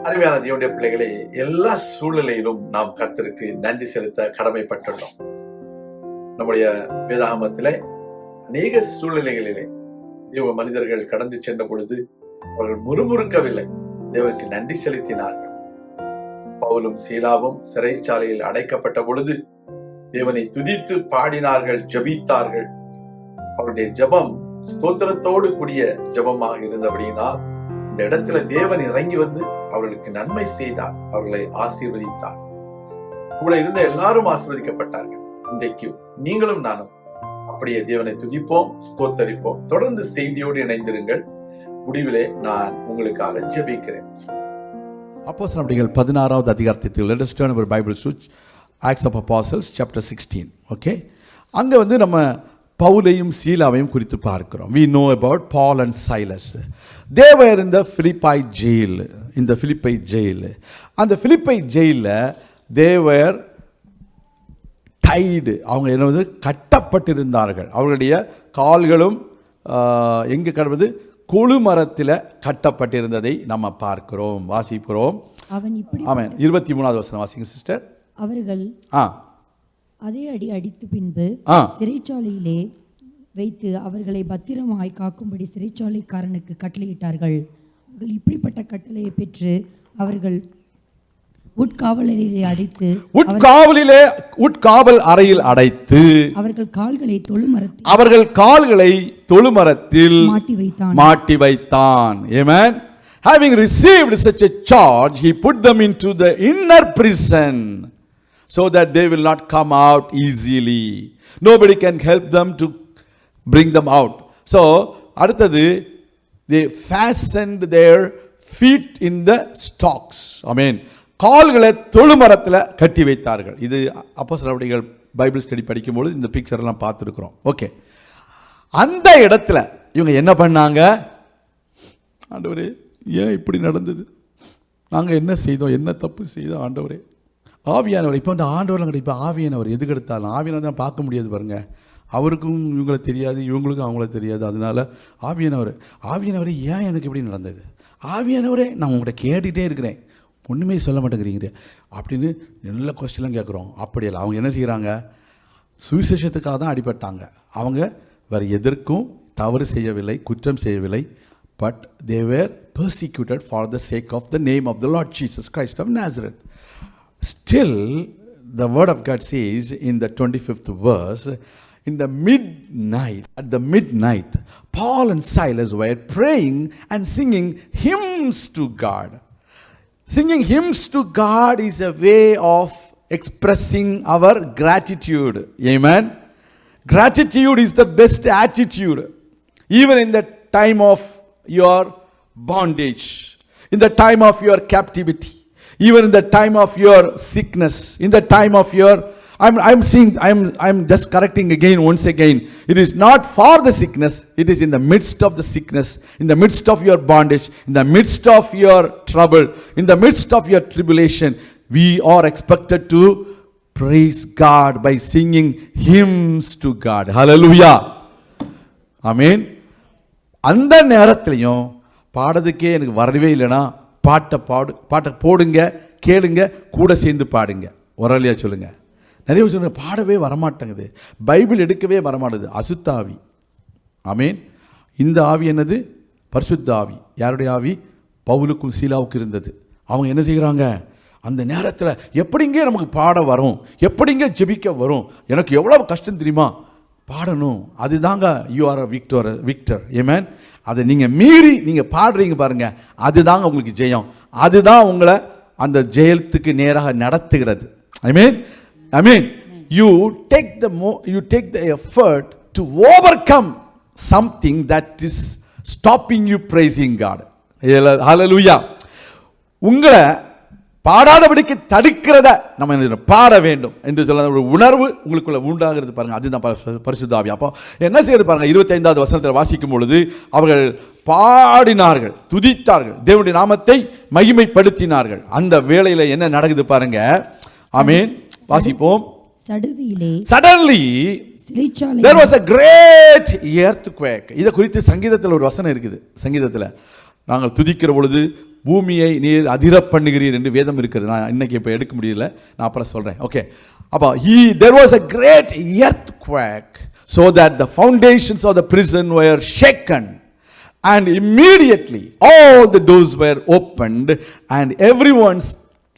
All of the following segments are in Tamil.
அருமையான தேவனுடைய பிள்ளைகளே, எல்லா சூழ்நிலையிலும் நாம் கர்த்தருக்கு நன்றி செலுத்த கடமைப்பட்டுள்ளோம். நம்முடைய வேதாகமத்திலே அநேக சூழ்நிலைகளிலே தேவ மனிதர்கள் கடந்து சென்ற பொழுது அவர்கள் முறுமுறுக்கவில்லை, தேவனுக்கு நன்றி செலுத்தினார்கள். பவுலும் சீலாவும் சிறைச்சாலையில் அடைக்கப்பட்ட பொழுது தேவனை துதித்து பாடினார்கள், ஜெபித்தார்கள். அவருடைய ஜெபம் ஸ்தோத்திரத்தோடு கூடிய ஜெபமாக இருந்தபடியினால் இந்த இடத்துல தேவன் இறங்கி வந்து அவர்களுக்கு நன்மை செய்தார், அவர்களை ஆசீர்வதித்தார். கூட இருந்த எல்லாரும் ஆசீர்வதிக்கப்பட்டார்கள். இன்றைக்கு நீங்களும் நானும் அப்படியே தேவனை துதிப்போம், ஸ்தோத்தரிப்போம். தொடர்ந்து செய்தியோடு இணைந்திருங்கள். முடிவிலே நான் உங்களுக்காக ஜெபிக்கிறேன். அப்போஸ்தலர் நடபடிகள் 16வது அதிகாரத்தில் let us turn our Bibles to Acts of Apostles chapter 16. Okay, அங்கே நம்ம பவுலையும் சீலாவையும் குறித்து பார்க்கிறோம். We know about Paul and Silas. They were in the Philippi jail. இந்த Philippi jail. அந்த Philippi jailல they were tied. அவங்க என்னது கட்டப்பட்டிருந்தார்கள். அவர்களுடைய கால்களும் எங்கே கடவுது கொழுமரத்தில் கட்டப்பட்டிருந்ததை நம்ம பார்க்கிறோம், வாசிக்கிறோம். ஆமென். 23வது வசனம் வாசிங்க சிஸ்டர். அவர்கள் அதே அடி அடித்து பின்பு சிறைச்சாலையிலே வைத்து அவர்களை பத்திரமாய் காக்கும்படி சிறைச்சாலைக்காரனுக்கு கட்டளையிட்டார்கள். அவர்கள் இப்படிப்பட்ட கட்டளையை பெற்று அவர்கள் உட்காவலிலே அடைத்து உட்காவல் அறையில் அடைத்து அவர்கள் கால்களை தொழுமரத்தில் மாட்டி வைத்தான். Amen. Having received such a charge, he put them into the inner prison so that they will not come out easily. Nobody can help them to bring them out. So அடுத்தது they fastened their feet in the stocks. Amen. கால்களை தொழுமரத்தில் கட்டி வைத்தார்கள். இது அப்போஸ்தலர் நடபடிகள் பைபிள் ஸ்டடி படிக்கும்போது இந்த பிக்சர் எல்லாம் பார்த்துருக்குறோம். ஓகே, அந்த இடத்துல இவங்க என்ன பண்ணாங்க? ஆண்டவரே, ஏன் இப்படி நடந்தது? நாங்கள் என்ன செய்தோம்? என்ன தப்பு செய்தோம்? ஆண்டவரே, ஆவியானவர் இப்போ வந்து ஆண்டவர்கள் இப்போ ஆவியானவர் எதுக்கு எடுத்தாலும் ஆவியானவர் தான் பார்க்க முடியாது பாருங்க. அவருக்கும் இவங்களை தெரியாது, இவங்களுக்கும் அவங்கள தெரியாது. அதனால ஆவியானவரே ஏன் எனக்கு இப்படி நடந்தது? ஆவியானவரே, நான் உங்கள்கிட்ட கேட்டுகிட்டே இருக்கிறேன், ஒன்றுமே சொல்ல மாட்டேங்கிறீங்க அப்படின்னு நல்ல கொஸ்டின்லாம் கேட்குறோம். அப்படியல்ல, அவங்க என்ன செய்கிறாங்க? சுவிசேஷத்துக்காக தான் அடிபட்டாங்க. அவங்க வேறு எதற்கும் தவறு செய்யவில்லை, குற்றம் செய்யவில்லை. But they were persecuted for the sake of the name of the Lord Jesus Christ of Nazareth. Still, the word of God says in the 25th verse, in the midnight, at the midnight, Paul and Silas were praying and singing hymns to God. Singing hymns to God is a way of expressing our gratitude. Amen. Gratitude is the best attitude. Even in the time of your bondage, in the time of your captivity, even in the time of your sickness, in the time of your I'm just correcting again, once again. It is not for the sickness, it is in the midst of the sickness, in the midst of your bondage, in the midst of your trouble, in the midst of your tribulation. We are expected to praise God by singing hymns to God. Hallelujah. Amen. அந்த நேரத்திலையும் பாடுறதுக்கே எனக்கு வரவே இல்லைன்னா பாட்டை போடுங்க, கேளுங்க, கூட சேர்ந்து பாடுங்க. வரலையா சொல்லுங்க. நிறைய சொல்லுங்க, பாடவே வரமாட்டேங்குது, பைபிள் எடுக்கவே வரமாட்டேங்குது. அசுத்தாவி. ஆமேன். இந்த ஆவி என்னது? பரிசுத்த ஆவி. யாருடைய ஆவி? பவுலுக்கும் சீலாவுக்கும் இருந்தது. அவங்க என்ன செய்கிறாங்க? அந்த நேரத்தில் எப்படிங்க நமக்கு பாட வரும், எப்படிங்க ஜெபிக்க வரும்? எனக்கு எவ்வளோ கஷ்டம் தெரியுமா? பாடணும். அதுதாங்க யூ ஆர் அ விக்டர். ஏமேன். அதை நீங்கள் மீறி நீங்கள் பாடுறீங்க பாருங்க, அதுதாங்க உங்களுக்கு ஜெயம். அதுதான் உங்களை அந்த ஜெயத்துக்கு நேராக நடத்துகிறது. I mean, you take the effort to overcome something that is stopping you praising God. Hallelujah. உங்களை பாடாதபடிக்கு தடுக்கிறத நம்ம பாட வேண்டும் என்று சொல்ல ஒரு உணர்வு உங்களுக்குள்ள உண்டாகிறது பாருங்க. அதுதான் பரிசுத்த ஆவி. அப்போ என்ன செய்யறது பாருங்க. 25வது வசனத்தில் வாசிக்கும் பொழுது அவர்கள் பாடினார்கள், துதித்தார்கள், தேவனுடைய நாமத்தை மகிமைப்படுத்தினார்கள். அந்த வேளையில என்ன நடக்குது பாருங்க. ஆமென். வாசிப்போம். Suddenly there was a great earthquake. இதை குறித்து சங்கீதத்தில் ஒரு வசனம் இருக்குது. சங்கீதத்தில் நாங்கள் துதிக்கிற பொழுது பூமியை நீர் அதிர பண்ணுகிறீர் என்று வேதம் இருக்கிறது. நான் இன்னைக்கு இப்போ எடுக்க முடியல, நான் அப்புறம் சொல்கிறேன். ஓகே, அப்போ there was a great earthquake so that the foundations of the prison were shaken, and immediately all the doors were opened and everyone's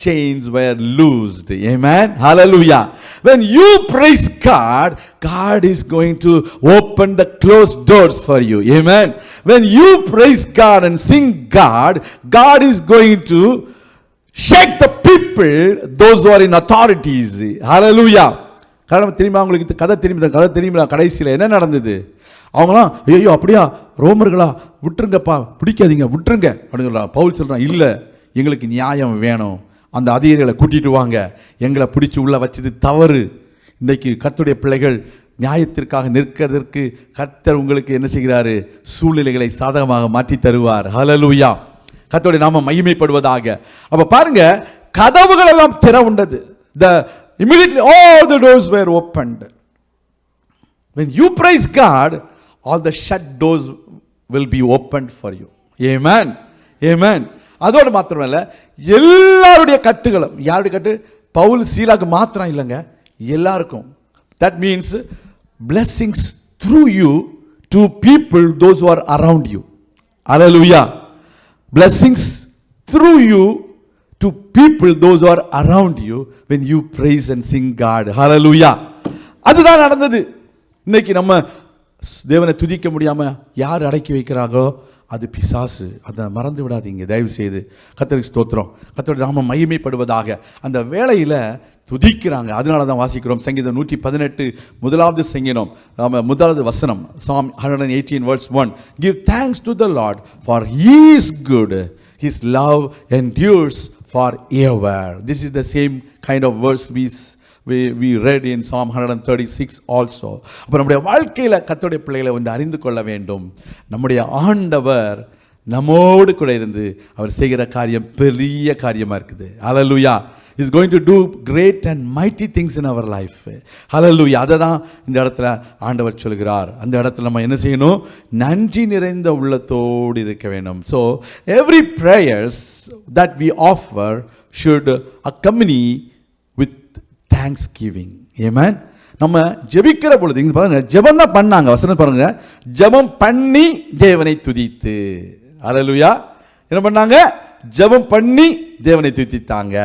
chains were loosed. Amen, hallelujah. When you praise God, God is going to open the closed doors for you. Amen. When you praise God and sing God, God is going to shake the people, those who are in authorities. Hallelujah. காரணம் தெரியுமா உங்களுக்கு? கதை தெரியுமா? கடைசியில் என்ன நடந்தது? அவங்களாம் ஐயோ அப்படியா, ரோமர்களா, விட்டுருங்கப்பா, பிடிக்காதீங்க, விட்டுருங்க அப்படிங்களா. பவுல் சொல்கிறான், இல்லை, எங்களுக்கு நியாயம் வேணும், அந்த அதிகாரிகளை கூட்டிட்டு வாங்க, எங்களை பிடிச்சி உள்ள வச்சது தவறு. இன்றைக்கு கர்த்தருடைய பிள்ளைகள் நியாயத்திற்காக நிற்கிறதற்கு கர்த்தர் உங்களுக்கு என்ன செய்கிறாரு? சூழ்நிலைகளை சாதகமாக மாற்றி தருவார். ஹல்லேலூயா, கர்த்தருடைய நாமம் மகிமைப்படுவதாக. அப்ப பாருங்க, கதவுகள் எல்லாம் திறவுண்டது. Immediately all the doors were opened. When you praise God, all the shut doors will be opened for you. Amen, amen. அதோடு மாத்திரமல்ல, எல்லாருடைய கட்டுகளும், யாருடைய கட்டு? பவுல் சீலாக்கு மாத்திரம் இல்லைங்க, எல்லாருக்கும். That means blessings through you to people, those who are around you. Hallelujah. Blessings through you to people, those who are around you, when you praise and sing God. Hallelujah. அதுதான் நடந்தது. இன்னைக்கு நம்ம தேவனை துதிக்க முடியாம யார் அடக்கி வைக்கிறாங்களோ அது பிசாசு. அதை மறந்து விடாதீங்க தயவு செய்து. கர்த்தருக்கு ஸ்தோத்திரம், கர்த்தருடைய நாமம் மகிமைப்படுவதாக. அந்த வேளையில் துதிக்கிறாங்க. அதனால தான் வாசிக்கிறோம் சங்கீதம் 118 முதலாவது சங்கீதம் முதலாவது வசனம், Psalm 118 verse 1. Give thanks to the Lord, for He is good, His love endures forever. This is the same kind of verse we read in Psalm 136 also. அப்போ நம்முடைய வாழ்க்கையில் கர்த்தருடைய பிள்ளைகளை ஒன்று அறிந்து கொள்ள வேண்டும். நம்முடைய ஆண்டவர் நம்மோடு கூட இருந்து அவர் செய்கிற காரியம் பெரிய காரியமாக இருக்குது. ஹல்லேலூயா. He's going to do great and mighty things in our life. Hallelujah. அதை தான் இந்த இடத்துல ஆண்டவர் சொல்கிறார். அந்த இடத்துல நம்ம என்ன செய்யணும்? நன்றி நிறைந்த உள்ளத்தோடு இருக்க வேண்டும். So every prayers that we offer should accompany with thanksgiving. Amen. நம்ம ஜெபிக்கிற பொழுது இங்க பாருங்க, ஜெபம் தான் பண்ணாங்க. வசனம் பாருங்க, ஜெபம் பண்ணி தேவனை துதித்து. ஹல்லேலூயா. என்ன பண்ணாங்க? ஜெபம் பண்ணி தேவனை துதித்தாங்க.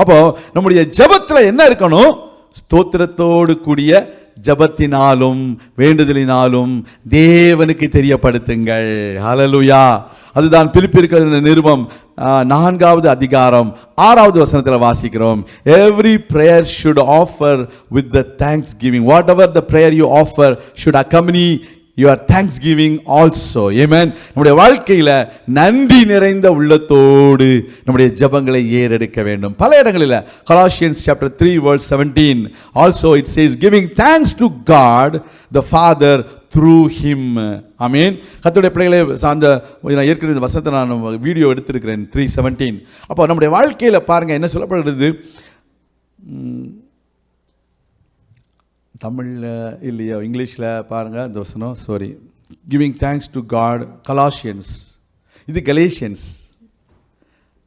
அப்போ நம்முடைய ஜெபத்தில் என்ன இருக்கணும்? ஸ்தோத்திரத்தோடு கூடிய ஜெபத்தினாலும் வேண்டுதலினாலும் தேவனுக்கு தெரியப்படுத்துங்கள். ஹல்லேலூயா. அதுதான் பிலிப்பியர் நிருபம் 4வது அதிகாரம் 6வது வசனத்தில் வாசிக்கிறோம். Every prayer should offer with the thanksgiving. Whatever the prayer you offer should accompany your thanksgiving also. Amen. நம்முடைய வாழ்க்கையில் நன்றி நிறைந்த உள்ளத்தோடு நம்முடைய ஜெபங்களை ஏறெடுக்க வேண்டும். பல இடங்களில் Colossians chapter 3 verse 17 also it says giving thanks to God the Father through him. ஆமென். கர்த்தருடைய பிள்ளைகளே, சார்ந்த ஏற்கனவே இந்த வசனத்தை நான் வீடியோ எடுத்திருக்கிறேன் 3:17. அப்போ நம்முடைய வாழ்க்கையில் பாருங்க என்ன சொல்லப்படுகிறது. தமிழில் இல்லையா, இங்கிலீஷில் பாருங்கள் இந்த வசனம். Sorry, giving thanks to God. Colossians, இது Galatians.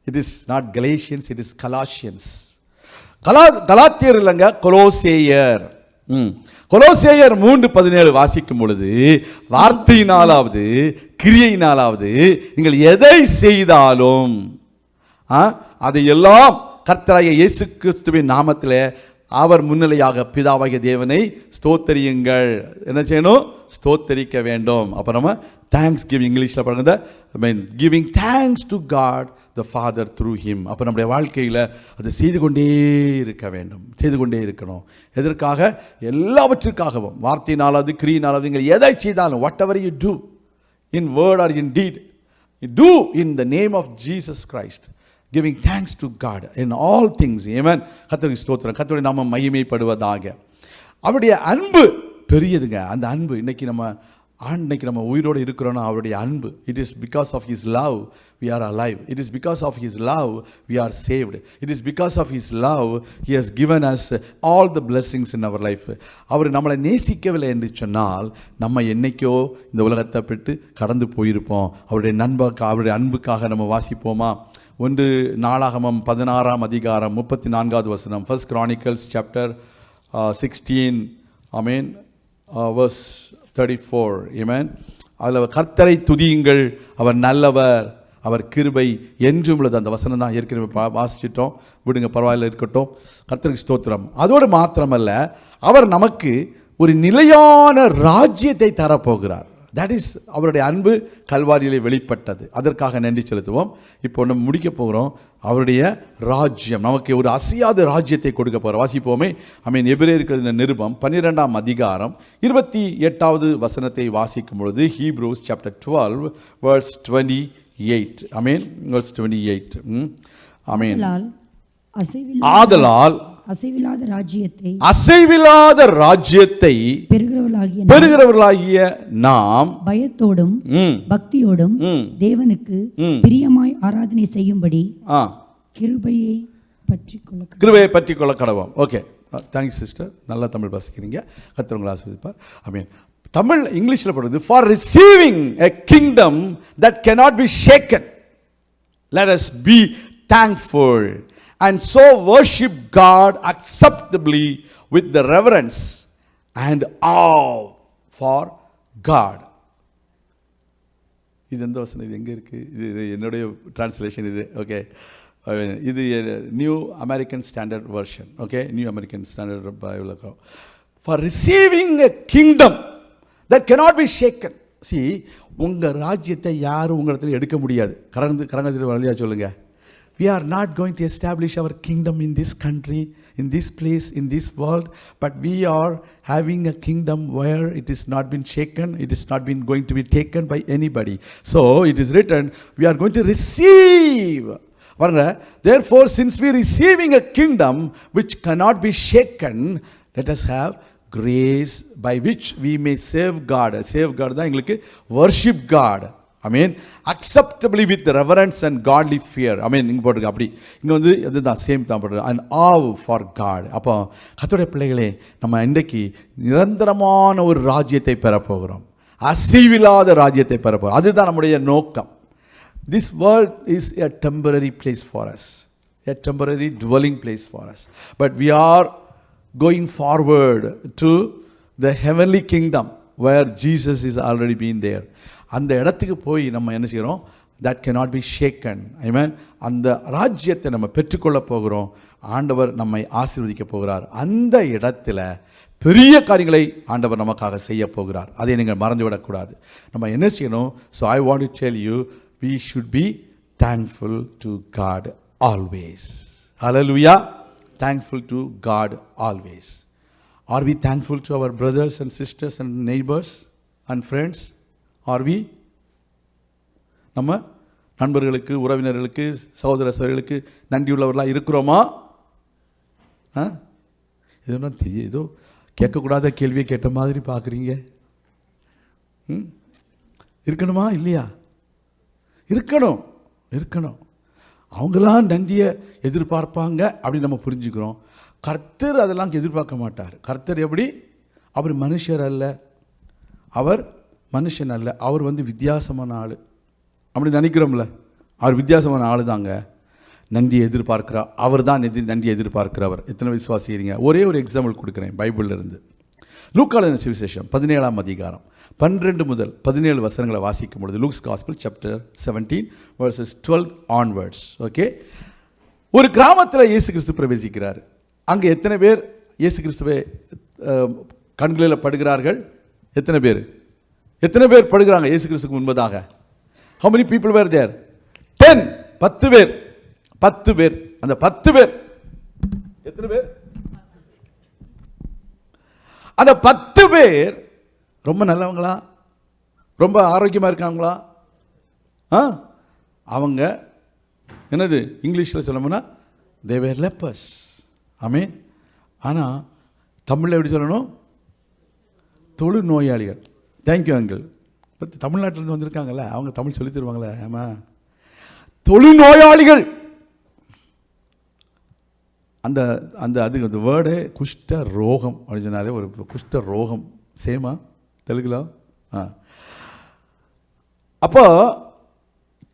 It is not Galatians, it is Colossians. கலாத்தியர் இல்லைங்க, கொலோசேயர். கொலோசேயர் 3:17 வாசிக்கும் பொழுது, வார்த்தையினாலாவது கிரியையினாலாவது நீங்கள் எதை செய்தாலும் அதையெல்லாம் கர்த்தராகிய இயேசு கிறிஸ்துவின் நாமத்தில் அவர் முன்னிலையாக பிதாவாகிய தேவனை ஸ்தோத்தரியுங்கள். என்ன செய்யணும்? ஸ்தோத்தரிக்க வேண்டும். அப்போ நம்ம தேங்க்ஸ் கிவிங், இங்கிலீஷில் பாருங்க, giving thanks to God the father through him. அப்போ நம்முடைய வாழ்க்கையில் அதை செய்து கொண்டே இருக்க வேண்டும், செய்து கொண்டே இருக்கணும். எதற்காக? எல்லாவற்றிற்காகவும். வார்த்தையினாலாவது கிரியினாலாவது நீங்கள் எதை செய்தாலும், whatever you do in word or in deed, do in the name of Jesus Christ, giving thanks to God in all things. Amen. கர்த்தருக்கு ஸ்தோத்திரம், கர்த்தருடைய நாமம் மகிமைப்படுவதாக. அவருடைய அன்பு பெரியதுங்க. அந்த அன்பு இன்னைக்கு நம்ம உயிரோடு இருக்கிறோன்னா அவருடைய அன்பு. It is because of his love we are alive. It is because of his love we are saved. It is because of his love he has given us all the blessings in our life. அவர் நம்மளை நேசிக்கவில்லை என்று சொன்னால் நம்ம என்னைக்கோ இந்த உலகத்தை விட்டு கடந்து போயிருப்போம். அவருடைய அன்புக்காக நம்ம வாசிப்போமா? ஒன்று நாளாகமம் 16ஆம் அதிகாரம் 34வது வசனம். ஃபர்ஸ்ட் கிரானிக்கல்ஸ் சாப்டர் 16 ஆமென் verse 34 ஆமென். அதில் கர்த்தரை துதியுங்கள், அவர் நல்லவர், அவர் கிருபை என்றும் உள்ளது. அந்த வசனம் தான் ஏற்கனவே வாசிச்சிட்டோம், விடுங்க பரவாயில்ல இருக்கட்டும். கர்த்தருக்கு ஸ்தோத்திரம். அதோடு மாத்திரமல்ல, அவர் நமக்கு ஒரு நிலையான ராஜ்யத்தை தரப்போகிறார். தட் இஸ் அவருடைய அன்பு கல்வாரியிலே வெளிப்பட்டது. அதற்காக நன்றி செலுத்துவோம். இப்போ நம்ம முடிக்க போகிறோம். அவருடைய ராஜ்யம் நமக்கு ஒரு அசையாத ராஜ்யத்தை கொடுக்க போகிறோம். வாசிப்போமே. எபிரேயருக்கு நிருபம் 12ஆம் அதிகாரம் 28வது வசனத்தை வாசிக்கும் பொழுது, ஹீப்ரூஸ் சாப்டர் 12 verse 28. verse 28. ஆதலால் அசைவில்லாத ராஜ்யத்தை பெறுகிறவர்களாகிய நாம் பயத்தோடும் பக்தியோடும் தேவனுக்கு பிரியமாய் ஆராதனை செய்யும்படி கிருபையை பற்றிக்கொள்ள கடவோம். ஓகே, தேங்க்ஸ் சிஸ்டர், நல்லா தமிழ் வாசிக்கிறீங்க. கர்த்தர் உங்களை ஆசீர்வதிப்பார். ஆமென். தமிழ் இங்கிலீஷில் போடுறது, for receiving a kingdom that cannot be shaken, let us be thankful and so worship God acceptably with the reverence and awe for God. இது எந்த வசனம்? இது எங்கே இருக்குது? இது என்னுடைய டிரான்ஸ்லேஷன் இது. ஓகே, இது new American standard version. Okay, new American standard Bible. For receiving a kingdom that cannot be shaken. See, உங்கள் ராஜ்யத்தை யாரும் உங்களிடத்தில் எடுக்க முடியாது. கரங்கத்தில் வழியாக சொல்லுங்கள். We are not going to establish our kingdom in this country, in this place, in this world, but we are having a kingdom where it is not been shaken, it is not been going to be taken by anybody. So it is written, we are going to receive. Therefore, since we are receiving a kingdom which cannot be shaken, let us have grace by which we may save God. Save God தான் எங்களுக்கு worship God. acceptably with reverence and godly fear. இங்க போட்டுருக்கு. அப்படி இங்கே வந்து அதுதான் சேம் தான் போட்டுருக்கு. and awe for God. அப்போ கர்த்தருடைய பிள்ளைகளே, நம்ம இன்றைக்கு நிரந்தரமான ஒரு ராஜ்யத்தை பெறப்போகிறோம். அசைவில்லாத ராஜ்யத்தை பெறப்போகிறோம். அதுதான் நம்முடைய நோக்கம். This world is a temporary place for us, a temporary dwelling place for us, but we are going forward to the heavenly kingdom where Jesus is already been there. அந்த இடத்துக்கு போய் நம்ம என்ன செய்கிறோம்? that cannot be shaken. Amen. அந்த ராஜ்யத்தை நம்ம பெற்றுக்கொள்ள போகிறோம். ஆண்டவர் நம்மை ஆசீர்வதிக்க போகிறார். அந்த இடத்துல பெரிய காரியங்களை ஆண்டவர் நமக்காக செய்ய போகிறார். அதை நீங்கள் மறந்துவிடக்கூடாது. நம்ம என்ன செய்யணும்? So I want to tell you, we should be thankful to God always. Hallelujah. Thankful to God always. Are we thankful to our brothers and sisters and neighbors and friends? Are we? நம்ம நண்பர்களுக்கு, உறவினர்களுக்கு, சகோதர சகோதரிகளுக்கு நன்றியுள்ளவர்களாக இருக்கிறோமா? இதெல்லாம் தெரியும், ஏதோ கேட்கக்கூடாத கேள்வியை கேட்ட மாதிரி பார்க்குறீங்க. இருக்கணுமா இல்லையா? இருக்கணும், இருக்கணும். அவங்களாம் நன்றியை எதிர்பார்ப்பாங்க அப்படின்னு நம்ம புரிஞ்சுக்கிறோம். கர்த்தர் அதெல்லாம் எதிர்பார்க்க மாட்டார். கர்த்தர் எப்படி? அவர் மனுஷர் அல்ல, அவர் மனுஷன் அல்ல, அவர் வந்து வித்தியாசமான ஆள் அப்படி நினைக்கிறோம்ல. அவர் வித்தியாசமான ஆள் தாங்க. நன்றி எதிர்பார்க்கிறார். அவர் தான் நன்றி எதிர்பார்க்கிறவர். எத்தனை விசுவாசிக்கிறீங்க? ஒரே ஒரு எக்ஸாம்பிள் கொடுக்குறேன் பைபிளில் இருந்து. லூக்கான சுவிசேஷம் 17ஆம் அதிகாரம் 12 முதல் 17 வசனங்களை வாசிக்கும் பொழுது, Luke's gospel chapter 17 verses 12 onwards. Okay, ஒரு கிராமத்தில் இயேசு கிறிஸ்து பிரவேசிக்கிறார். அங்கே எத்தனை பேர் இயேசு கிறிஸ்துவை கண்களில் படுகிறார்கள்? எத்தனை பேர்? எத்தனை பேர் படுகிறாங்க இயேசு கிறிஸ்துக்கு முன்பதாக? How many people were there? 10. 10 பேர். 10 பேர். அந்த 10 பேர் எத்தனை பேர்? அந்த 10 பேர் ரொம்ப நல்லவங்களா? ரொம்ப ஆரோக்கியமாக இருக்காங்களா? அவங்க என்னது இங்கிலீஷில் சொல்லணும்னா they were lepers. ஆமென். ஆனால் தமிழில் எப்படி சொல்லணும்? தொழு நோயாளிகள். Thank you uncle. பட் தமிழ்நாட்டிலேருந்து வந்திருக்காங்கல்ல, அவங்க தமிழ் சொல்லி தருவாங்களே. ஆமாம், தொழு நோயாளிகள். அந்த அந்த அதுக்கு அந்த வேர்டே குஷ்ட ரோகம் அப்படின்னு சொன்னாலே, ஒரு குஷ்ட ரோகம் சேமா தெலுங்குல. அப்போ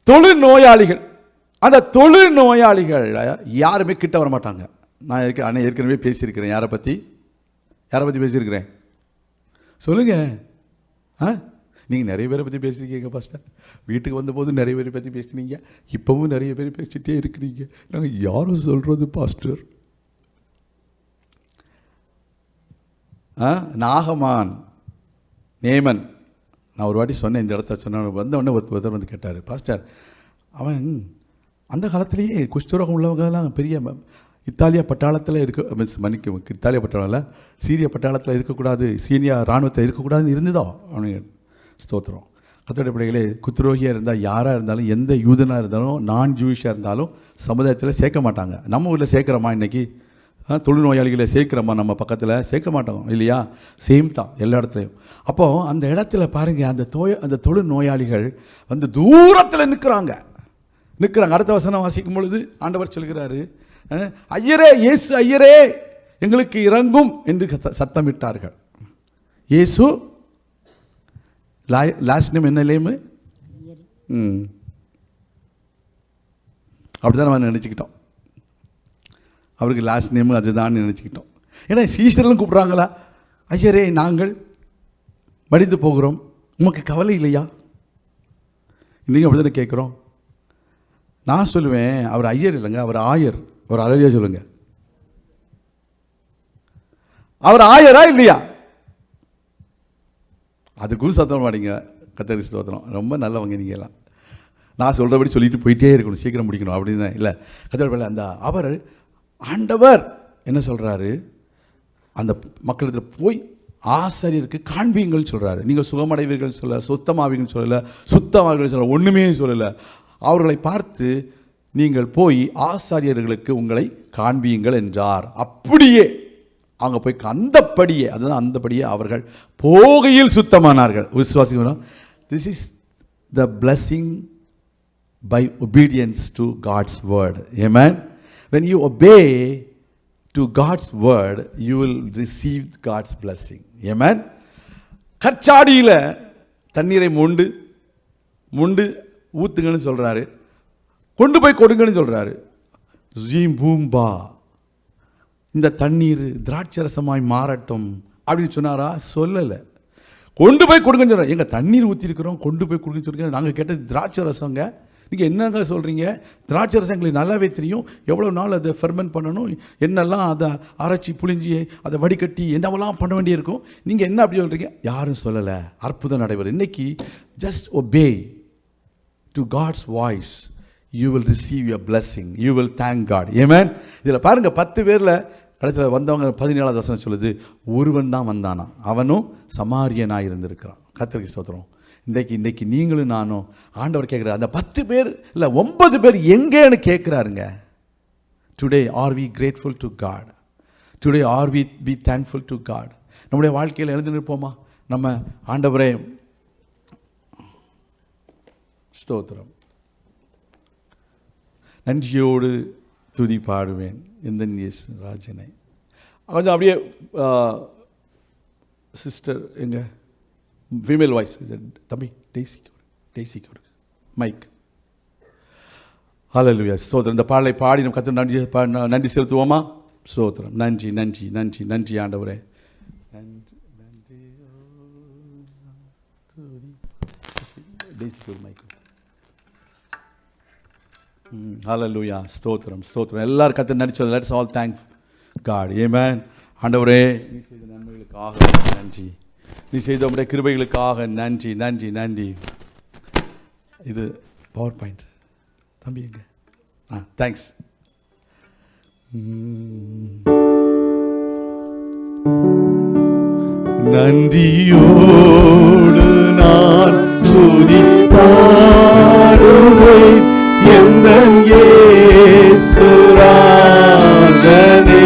தொழு நோயாளிகள் அந்த தொழுநோயாளிகள் யாருமே கிட்ட வர மாட்டாங்க. நான் ஏற்கனவே பேசியிருக்கிறேன். யாரை பற்றி பேசியிருக்கிறேன் சொல்லுங்க. நீங்கள் நிறைய பேரை பற்றி பேசியிருக்கீங்க பாஸ்டர். வீட்டுக்கு வந்தபோது நிறைய பேரை பற்றி பேசினீங்க, இப்போவும் நிறைய பேர் பேசிகிட்டே இருக்கிறீங்க. நாங்கள் யாரும் சொல்கிறது பாஸ்டர்? நாகமான் நேமன், நான் ஒரு வாட்டி சொன்னேன், இந்த இடத்த சொன்ன வந்த உடனே ஒருத்தர் வந்து கேட்டார், பாஸ்டர் அவன் அந்த காலத்திலேயே குஷ்டரோகம் உள்ளவங்கெல்லாம் பெரிய இத்தாலியா பட்டாளத்தில் இத்தாலியா பட்டாளத்தில் சீரிய பட்டாளத்தில் இருக்கக்கூடாது, சீனியா இராணுவத்தில் இருக்கக்கூடாதுன்னு இருந்ததோ அவனு. ஸ்தோத்திரம். கர்த்தருடைய பிள்ளைகளே, குத்துரோகியாக இருந்தால் யாராக இருந்தாலும், எந்த யூதனாக இருந்தாலும், நான் ஜூயிஷாக இருந்தாலும் சமுதாயத்தில் சேர்க்க மாட்டாங்க. நம்ம ஊரில் சேர்க்குறோமா இன்றைக்கி? தொழுநோயாளிகளை சேர்க்குறோமா? நம்ம பக்கத்தில் சேர்க்க மாட்டோம் இல்லையா? சேம் தான் எல்லா இடத்துலையும். அப்போது அந்த இடத்துல பாருங்கள், அந்த தொழுநோயாளிகள் வந்து தூரத்தில் நிற்கிறாங்க. அடுத்த வசனம் வாசிக்கும் பொழுது ஆண்டவர் சொல்கிறாரு, ஐயரே, இயேசு ஐயரே, எங்களுக்கு இறங்கும் என்று சத்தமிட்டார்கள். இயேசு லாஸ்ட் நேம் என்ன நேமு? அப்படிதான் நம்ம நினச்சிக்கிட்டோம். அவருக்கு லாஸ்ட் நேமு அதுதான் நினச்சிக்கிட்டோம். ஏன்னா சீஷர்களும் கூப்பிட்றாங்களா, ஐயரே நாங்கள் மடிந்து போகிறோம், உமக்கு கவலை இல்லையா? இன்றைக்கும் அப்படி தானே கேட்குறோம். நான் சொல்லுவேன், அவர் ஐயர் இல்லைங்க, அவர் ஆயர். அவர் அழகியா சொல்லுங்க, அவர் ஆயரா இல்லையா? அதுக்கும் சத்தம் மாட்டீங்க. கர்த்தருக்கு ஸ்தோத்திரம். ரொம்ப நல்லவங்க நீங்கள் எல்லாம். நான் சொல்கிறபடி சொல்லிட்டு போயிட்டே இருக்கணும், சீக்கிரம் முடிக்கணும் அப்படின்னு தான் இல்லை. கர்த்தருடைய அந்த அவர் ஆண்டவர் என்ன சொல்கிறாரு, அந்த மக்களிடத்தில் போய் ஆசாரியருக்கு காண்பீங்கள்னு சொல்கிறாரு. நீங்கள் சுகமடைவீர்கள் சொல்ல, சுத்தமாவீங்கன்னு சொல்லலை, சுத்தமாவீர்கள் சொல்ல, ஒன்றுமே சொல்லலை. அவர்களை பார்த்து நீங்கள் போய் ஆசாரியர்களுக்கு உங்களை காண்பீங்கள் என்றார். அப்படியே அங்கே போய் அந்தப்படியே, அதுதான் அந்தப்படியே அவர்கள் போகையில் சுத்தமானார்கள். விசுவாசிக்கிறோம். This is the blessing by obedience to God's word. Amen. When you obey to God's word, you will receive God's blessing. Amen. கச்சாடியில் தண்ணீரை மொண்டு ஊத்துங்கன்னு சொல்கிறாரு, கொண்டு போய் கொடுங்கன்னு சொல்கிறாரு. ஜீம் பூம்பா, இந்த தண்ணீர் திராட்சரசமாய் மாறட்டும் அப்படின்னு சொன்னாரா? சொல்லலை. கொண்டு போய் கொடுங்கன்னு சொல்கிறார். எங்கள் தண்ணீர் ஊற்றிருக்கிறோம், கொண்டு போய் கொடுங்கன்னு சொல்லுங்க. நாங்கள் கேட்டது திராட்சை ரசங்க. நீங்கள் என்னங்க சொல்கிறீங்க? திராட்சை ரசம் எங்களுக்கு நல்லாவே தெரியும், எவ்வளோ நாள் அதை ஃபெர்மெண்ட் பண்ணணும், என்னெல்லாம் அதை அரைச்சி புளிஞ்சி அதை வடிகட்டி என்னவெல்லாம் பண்ண வேண்டியிருக்கும். நீங்கள் என்ன அப்படி சொல்கிறீங்க? யாரும் சொல்லலை. அற்புதம் நடைபெறும். இன்னைக்கு just obey to God's voice, you will receive your blessing, you will thank God. Amen. இதில் பாருங்கள், 10 பேரில் கடைசியில் வந்தவங்க 17ஆவது வசனம் சொல்லுது, ஒருவன் தான் வந்தானா, அவனும் சமாரியனாக இருந்திருக்கிறான். கர்த்தருக்கு ஸ்தோத்திரம். இன்றைக்கி நீங்களும் நானும் ஆண்டவர் கேட்குறாரு, அந்த 10 பேர் இல்லை 9 பேர் எங்கேன்னு கேட்குறாருங்க. Today are we grateful to God? Today are we be thankful to God? நம்முடைய வாழ்க்கையில் எழுந்து நிற்போமா? நம்ம ஆண்டவரே ஸ்தோத்திரம், நன்றியோடு துதி பாடுவேன் இந்த இயேசு ராஜனை. கொஞ்சம் அப்படியே சிஸ்டர் எங்க ஃபீமேல் வாய்ஸ் தம்பி டெய்சிக்கு மைக். ஹல்லேலூயா. ஸ்தோத்திரம். இந்த பாடலை பாடி நம்ம கர்த்தருக்கு நன்றி செலுத்துவோமா? ஸ்தோத்திரம். நன்றி நன்றி நன்றி நன்றி ஆண்டவரே. நன்றி நன்றி. டெய்சிக்கு மைக். ஹல்லேலூயா. ஸ்தோத்திரம் ஸ்தோத்திரம். எல்லாரும் கர்த்தர் நடிச்சது. Let's all thank God. ஆமென். ஆண்டவரே, நீ செய்த நன்மைகளுக்காக நன்றி, நீ செய்த உம்முடைய கிருபைகளுக்காக நன்றி நன்றி நன்றி. இது பவர் பாயிண்ட் தம்பி எங்க? தேங்க்ஸ். நன்றியோடு நான் துதி பாடுவேன் எந்தன் இயேசு ராஜனே.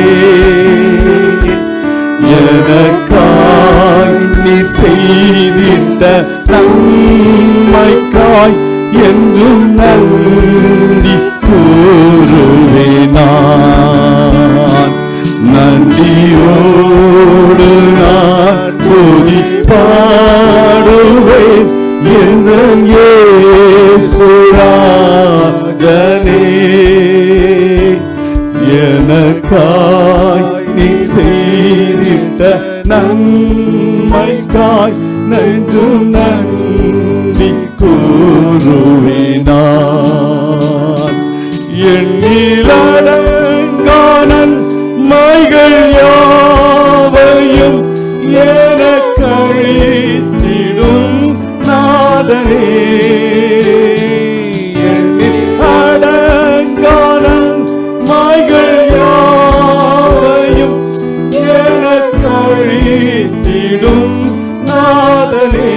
எனக்காய் நீ செய்திட்ட நன்மைக்காய் என்றும் நன்றி கூறுவேன் நான். நன்றியோடு நான் துதி பாடுவேன் எந்தன் இயேசு ராஜனே. எனக்காய் நீ செய்திட்ட நன்மைக்காய் நன்றும் நன்றி கூறுவேனான். எண்ணிலடங்கா நன்மைகள் யாவையும் எனக்களித்திடும் நாதனே. எண்ணிலடங்கா நன்மைகள் யாவையும் எனக்களித்திடும் நாதனே.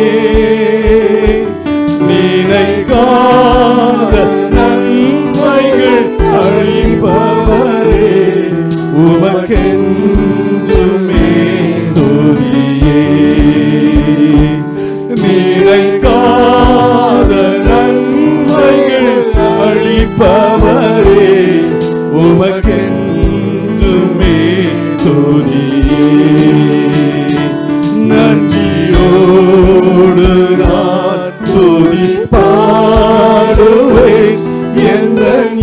நினைக்காத நன்மைகள் அழிப்பவரே, உமக்கென்றுமே துதியே. நினைக்காத நன்மைகள் அழிப்பவரே, உமக்கென்றுமே துதியே. நன்றியோடு நான் துதி பாடுவேன் என்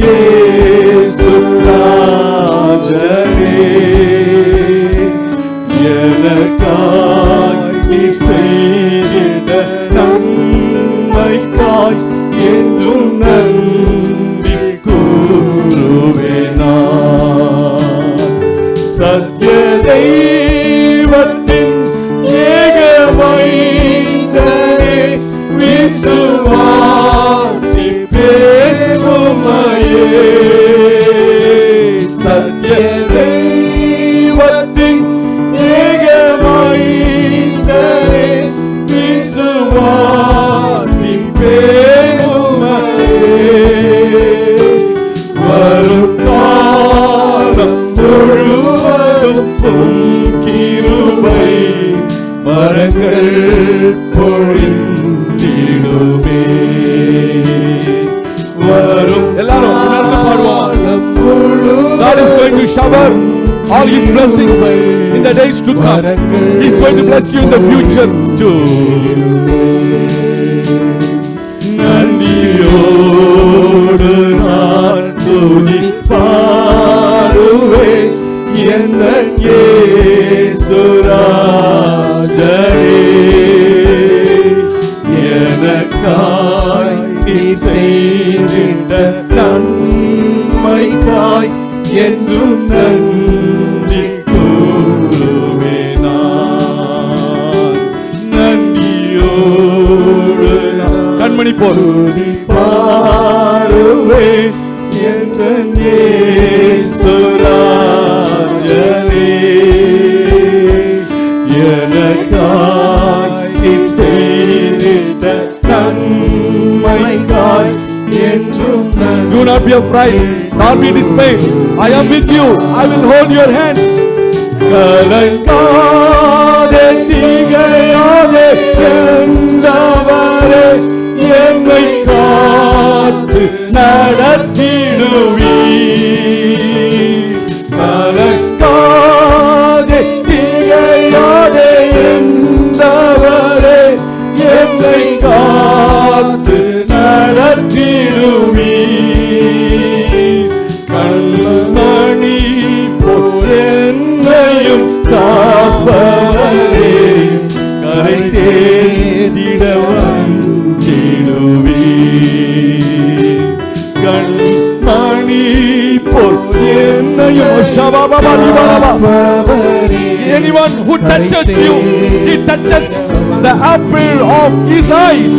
இயேசு ராஜனே. எனக்காய் நீ செய்திட்ட நன்மைக்காய் என்றும் நன்றி கூறுவேனான். சத்ய தெய்வத்தின் ஏகமைந்தனே, விசுவாசிப்பேன் உம்மையே. சத்ய தெய்வத்தின் ஏகமைந்தனே, விசுவாசிப்பேன் உம்மையே. வரும் காலம் முழுவதும் உம் கிருபை மரங்கள் பொழிந்திடுமே. வரும் எல்லாரும் உணர்ந்து பாடுவோம். God is going to shower all his blessings in the days to come. He is going to bless you in the future too. நன்றியோடு நான் துதி பாடுவேன் என் இயேசு ராஜனே. எனக்காய் நீ செய்திட்ட நன்மைக்காய் என்றும் நன்றி கூறுவேனான். நன்றியோடு கண்மணி போதி பாடுவேன் என் இயேசு ராஜனே. எனக்காய் நீ செய்திட்ட நன்மைக்காய் என்றும் நன்றி. Do not be afraid, nor be dismayed. I am with you. I will hold your hands. கலங்காதே திகையாதே என்றவரே, என்னை காத்து நடத்திடுவீர். கலங்காதே திகையாதே என்றவரே, என்னை காத்து நடத்திடுவீர். கண்மணி போல் என்னையும் காப்பவரே, கரை சேர்த்திட வந்திடுவீர். கண்மணி போல் என்னையும் anyone who touches you, he touches the apple of his eyes.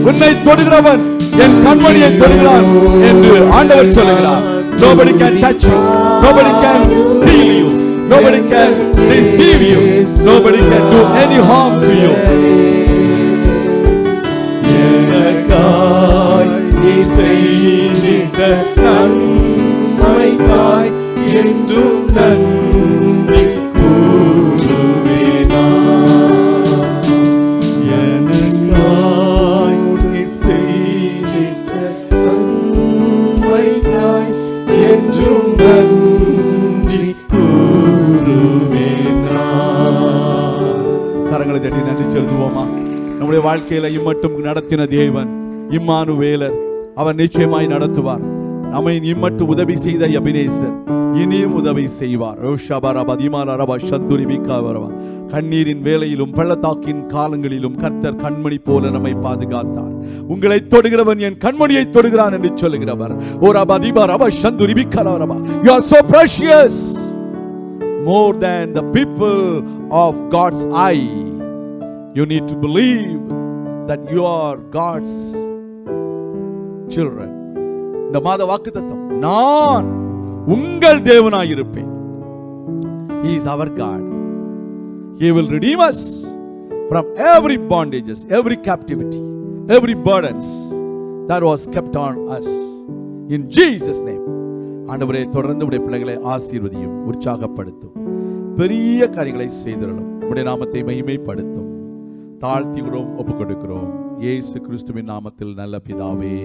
உன்னை தொடுகிறவன் என் கண்மணியை தொடுகிறான் என்று ஆண்டவர் சொல்லுகிறார். Nobody can touch you, nobody can steal you, nobody can deceive you, nobody can do any harm to you. எனக்காய் நீ செய்திட்ட நன்மைக்காய் என்றும் நன்றி கூறுவேனான். எனக்காய் நீ செய்திட்ட நன்மைக்காய் என்றும் நன்றி கூறுவேனான். கரங்களை தட்டி நன்றி செலுத்துவோமா? நம்முடைய வாழ்க்கையில இம்மட்டும் நடத்தின தேவன் இம்மானுவேலர், அவர் நிச்சயமாய் நடத்துவார். நம்மை இம்மட்டும் உதவி செய்த எபினேசர், இனியும் உதவி செய்வார். கண்ணீரின் வேளையிலும் பள்ளத்தாக்கின் காலங்களிலும் கர்த்தர் கண்மணி போல நம்மை பாதுகாத்தார். உங்களை தொடுகிறவன் என் கண்மணியை தொடுகிறான் என்று சொல்லுகிறவர். You are so precious, more than the people of God's eye. You need to believe that you are God's children. இந்த மாத வாக்குத்தத்தம், நான் உங்கள் தேவனாயிருப்பேன். He is our God. He will redeem us from every bondages, every captivity, every burdens that was kept on us. In Jesus' name. ஆண்டவரே, தொடர்ந்து உடைய பிள்ளைகளை ஆசீர்வதியும், உற்சாகப்படுத்தும், பெரிய காரியங்களை செய்திடலும், உடைய நாமத்தை மகிமைப்படுத்தும். தாழ்த்தி ஒப்புக் கொடுக்கிறோம். இயேசு கிறிஸ்துவின் நாமத்தில் நல்ல பிதாவே.